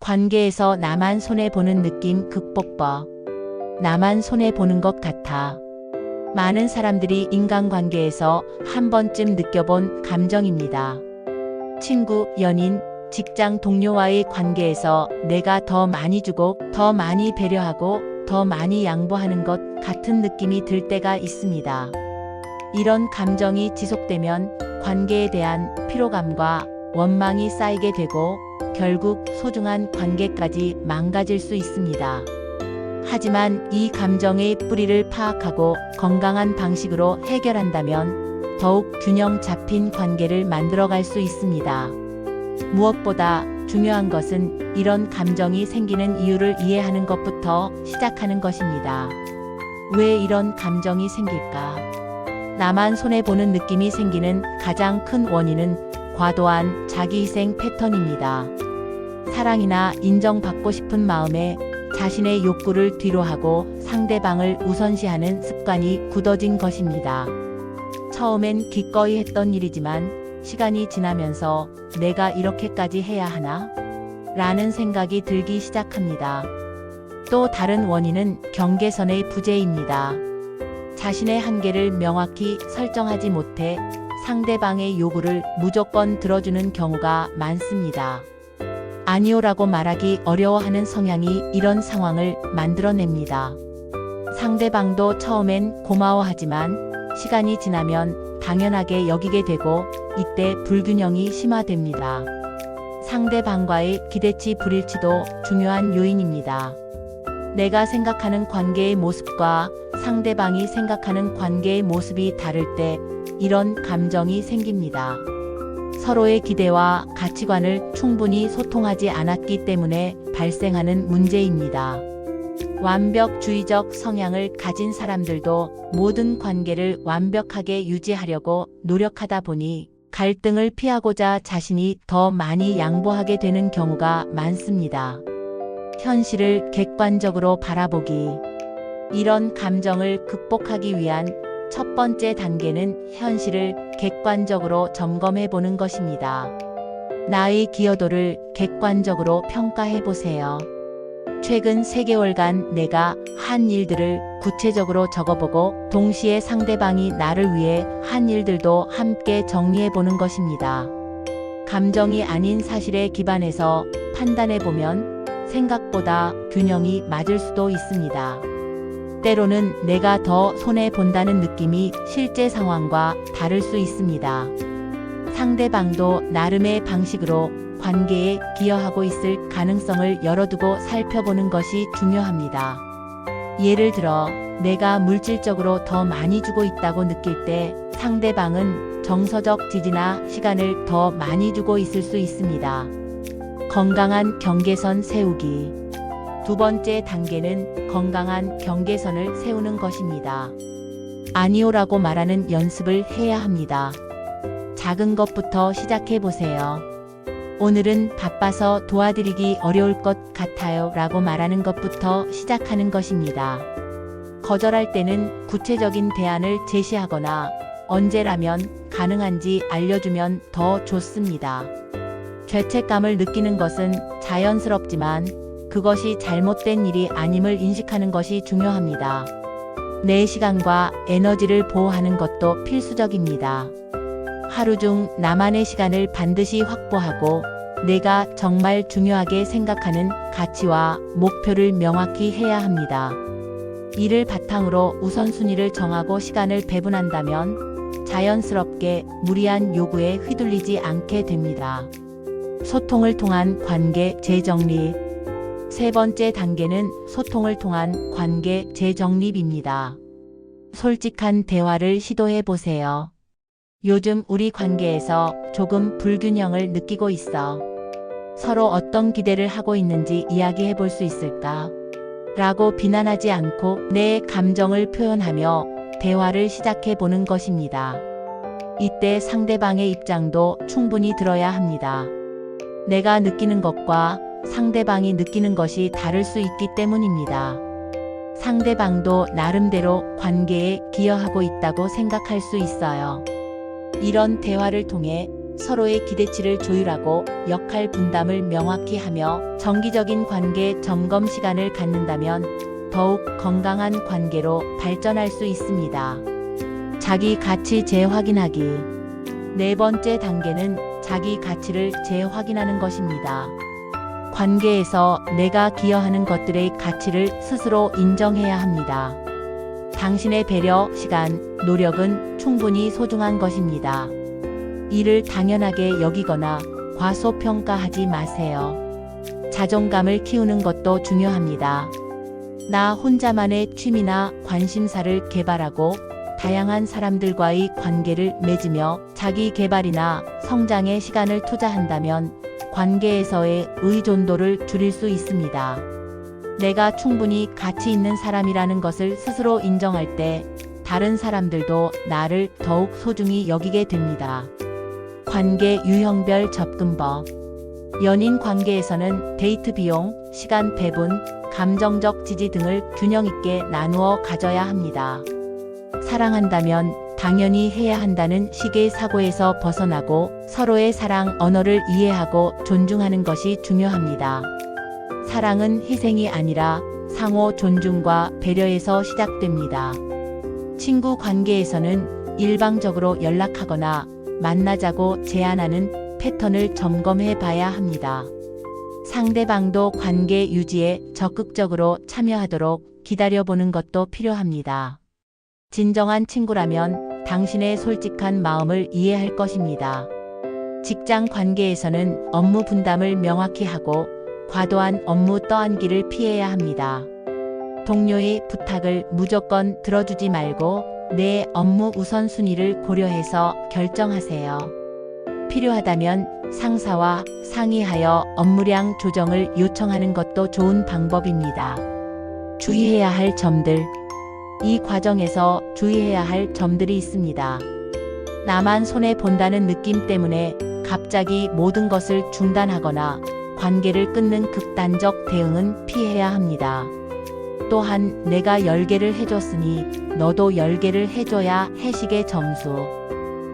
관계에서 나만 손해보는 느낌 극복법. 나만 손해보는 것 같아. 많은 사람들이 인간관계에서 한 번쯤 느껴본 감정입니다. 친구, 연인, 직장 동료와의 관계에서 내가 더 많이 주고, 더 많이 배려하고, 더 많이 양보하는 것 같은 느낌이 들 때가 있습니다. 이런 감정이 지속되면 관계에 대한 피로감과 원망이 쌓이게 되고 결국 소중한 관계까지 망가질 수 있습니다. 하지만 이 감정의 뿌리를 파악하고 건강한 방식으로 해결한다면 더욱 균형 잡힌 관계를 만들어갈 수 있습니다. 무엇보다 중요한 것은 이런 감정이 생기는 이유를 이해하는 것부터 시작하는 것입니다. 왜 이런 감정이 생길까? 나만 손해보는 느낌이 생기는 가장 큰 원인은 과도한 자기희생 패턴입니다. 사랑이나 인정받고 싶은 마음에 자신의 욕구를 뒤로하고 상대방을 우선시하는 습관이 굳어진 것입니다. 처음엔 기꺼이 했던 일이지만 시간이 지나면서 내가 이렇게까지 해야 하나? 라는 생각이 들기 시작합니다. 또 다른 원인은 경계선의 부재입니다. 자신의 한계를 명확히 설정하지 못해 상대방의 요구를 무조건 들어주는 경우가 많습니다. 아니오라고 말하기 어려워하는 성향이 이런 상황을 만들어냅니다. 상대방도 처음엔 고마워하지만 시간이 지나면 당연하게 여기게 되고 이때 불균형이 심화됩니다. 상대방과의 기대치 불일치도 중요한 요인입니다. 내가 생각하는 관계의 모습과 상대방이 생각하는 관계의 모습이 다를 때 이런 감정이 생깁니다. 서로의 기대와 가치관을 충분히 소통하지 않았기 때문에 발생하는 문제입니다. 완벽주의적 성향을 가진 사람들도 모든 관계를 완벽하게 유지하려고 노력하다 보니 갈등을 피하고자 자신이 더 많이 양보하게 되는 경우가 많습니다. 현실을 객관적으로 바라보기. 이런 감정을 극복하기 위한 첫 번째 단계는 현실을 객관적으로 점검해 보는 것입니다. 나의 기여도를 객관적으로 평가해 보세요. 최근 3개월간 내가 한 일들을 구체적으로 적어보고 동시에 상대방이 나를 위해 한 일들도 함께 정리해 보는 것입니다. 감정이 아닌 사실에 기반해서 판단해 보면 생각보다 균형이 맞을 수도 있습니다. 때로는 내가 더 손해본다는 느낌이 실제 상황과 다를 수 있습니다. 상대방도 나름의 방식으로 관계에 기여하고 있을 가능성을 열어두고 살펴보는 것이 중요합니다. 예를 들어, 내가 물질적으로 더 많이 주고 있다고 느낄 때 상대방은 정서적 지지나 시간을 더 많이 주고 있을 수 있습니다. 건강한 경계선 세우기. 두 번째 단계는 건강한 경계선을 세우는 것입니다. 아니오라고 말하는 연습을 해야 합니다. 작은 것부터 시작해 보세요. 오늘은 바빠서 도와드리기 어려울 것 같아요 라고 말하는 것부터 시작하는 것입니다. 거절할 때는 구체적인 대안을 제시하거나 언제라면 가능한지 알려주면 더 좋습니다. 죄책감을 느끼는 것은 자연스럽지만 그것이 잘못된 일이 아님을 인식하는 것이 중요합니다. 내 시간과 에너지를 보호하는 것도 필수적입니다. 하루 중 나만의 시간을 반드시 확보하고 내가 정말 중요하게 생각하는 가치와 목표를 명확히 해야 합니다. 이를 바탕으로 우선순위를 정하고 시간을 배분한다면 자연스럽게 무리한 요구에 휘둘리지 않게 됩니다. 소통을 통한 관계 재정립. 세 번째 단계는 소통을 통한 관계 재정립입니다. 솔직한 대화를 시도해 보세요. 요즘 우리 관계에서 조금 불균형을 느끼고 있어. 서로 어떤 기대를 하고 있는지 이야기해 볼 수 있을까? 라고 비난하지 않고 내 감정을 표현하며 대화를 시작해 보는 것입니다. 이때 상대방의 입장도 충분히 들어야 합니다. 내가 느끼는 것과 상대방이 느끼는 것이 다를 수 있기 때문입니다. 상대방도 나름대로 관계에 기여하고 있다고 생각할 수 있어요. 이런 대화를 통해 서로의 기대치를 조율하고 역할 분담을 명확히 하며 정기적인 관계 점검 시간을 갖는다면 더욱 건강한 관계로 발전할 수 있습니다. 자기 가치 재확인하기. 네 번째 단계는 자기 가치를 재확인하는 것입니다. 관계에서 내가 기여하는 것들의 가치를 스스로 인정해야 합니다. 당신의 배려, 시간, 노력은 충분히 소중한 것입니다. 이를 당연하게 여기거나 과소평가하지 마세요. 자존감을 키우는 것도 중요합니다. 나 혼자만의 취미나 관심사를 개발하고 다양한 사람들과의 관계를 맺으며 자기 개발이나 성장에 시간을 투자한다면 관계에서의 의존도를 줄일 수 있습니다. 내가 충분히 가치 있는 사람이라는 것을 스스로 인정할 때 다른 사람들도 나를 더욱 소중히 여기게 됩니다. 관계 유형별 접근법. 연인 관계에서는 데이트 비용, 시간 배분, 감정적 지지 등을 균형 있게 나누어 가져야 합니다. 사랑한다면 당연히 해야 한다는 식의 사고에서 벗어나고 서로의 사랑 언어를 이해하고 존중하는 것이 중요합니다. 사랑은 희생이 아니라 상호 존중과 배려에서 시작됩니다. 친구 관계에서는 일방적으로 연락하거나 만나자고 제안하는 패턴을 점검해 봐야 합니다. 상대방도 관계 유지에 적극적으로 참여하도록 기다려보는 것도 필요합니다. 진정한 친구라면 당신의 솔직한 마음을 이해할 것입니다. 직장 관계에서는 업무 분담을 명확히 하고 과도한 업무 떠안기를 피해야 합니다. 동료의 부탁을 무조건 들어주지 말고 내 업무 우선순위를 고려해서 결정하세요. 필요하다면 상사와 상의하여 업무량 조정을 요청하는 것도 좋은 방법입니다. 주의해야 할 점들. 이 과정에서 주의해야 할 점들이 있습니다. 나만 손해본다는 느낌 때문에 갑자기 모든 것을 중단하거나 관계를 끊는 극단적 대응은 피해야 합니다. 또한 내가 10개를 해줬으니 너도 10개를 해줘야 해식의 점수.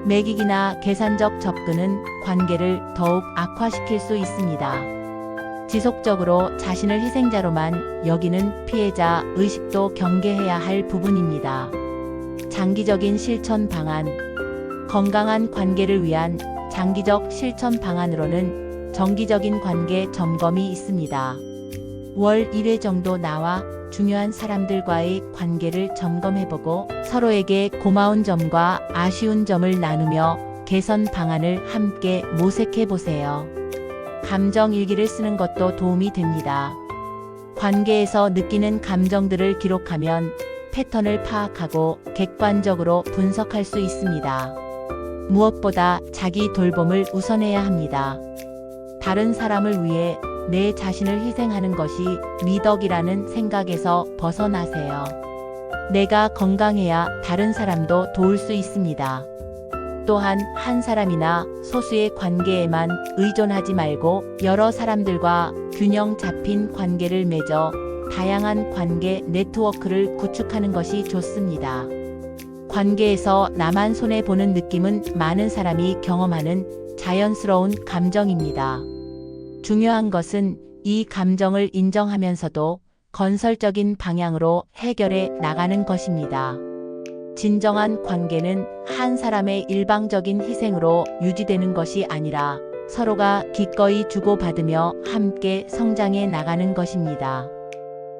매기기나 계산적 접근은 관계를 더욱 악화시킬 수 있습니다. 지속적으로 자신을 희생자로만 여기는 피해자 의식도 경계해야 할 부분입니다. 장기적인 실천 방안. 건강한 관계를 위한 장기적 실천 방안으로는 정기적인 관계 점검이 있습니다. 월 1회 정도 나와 중요한 사람들과의 관계를 점검해보고 서로에게 고마운 점과 아쉬운 점을 나누며 개선 방안을 함께 모색해보세요. 감정 일기를 쓰는 것도 도움이 됩니다. 관계에서 느끼는 감정들을 기록하면 패턴을 파악하고 객관적으로 분석할 수 있습니다. 무엇보다 자기 돌봄을 우선해야 합니다. 다른 사람을 위해 내 자신을 희생하는 것이 미덕이라는 생각에서 벗어나세요. 내가 건강해야 다른 사람도 도울 수 있습니다. 또한 한 사람이나 소수의 관계에만 의존하지 말고 여러 사람들과 균형 잡힌 관계를 맺어 다양한 관계 네트워크를 구축하는 것이 좋습니다. 관계에서 나만 손해보는 느낌은 많은 사람이 경험하는 자연스러운 감정입니다. 중요한 것은 이 감정을 인정하면서도 건설적인 방향으로 해결해 나가는 것입니다. 진정한 관계는 한 사람의 일방적인 희생으로 유지되는 것이 아니라 서로가 기꺼이 주고받으며 함께 성장해 나가는 것입니다.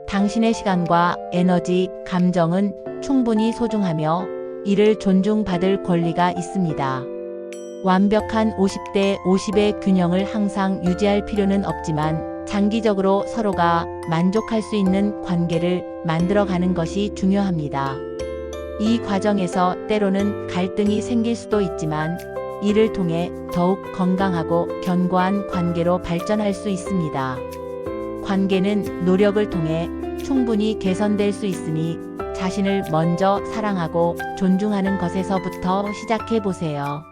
당신의 시간과 에너지, 감정은 충분히 소중하며 이를 존중받을 권리가 있습니다. 완벽한 50대 50의 균형을 항상 유지할 필요는 없지만 장기적으로 서로가 만족할 수 있는 관계를 만들어가는 것이 중요합니다. 이 과정에서 때로는 갈등이 생길 수도 있지만 이를 통해 더욱 건강하고 견고한 관계로 발전할 수 있습니다. 관계는 노력을 통해 충분히 개선될 수 있으니 자신을 먼저 사랑하고 존중하는 것에서부터 시작해 보세요.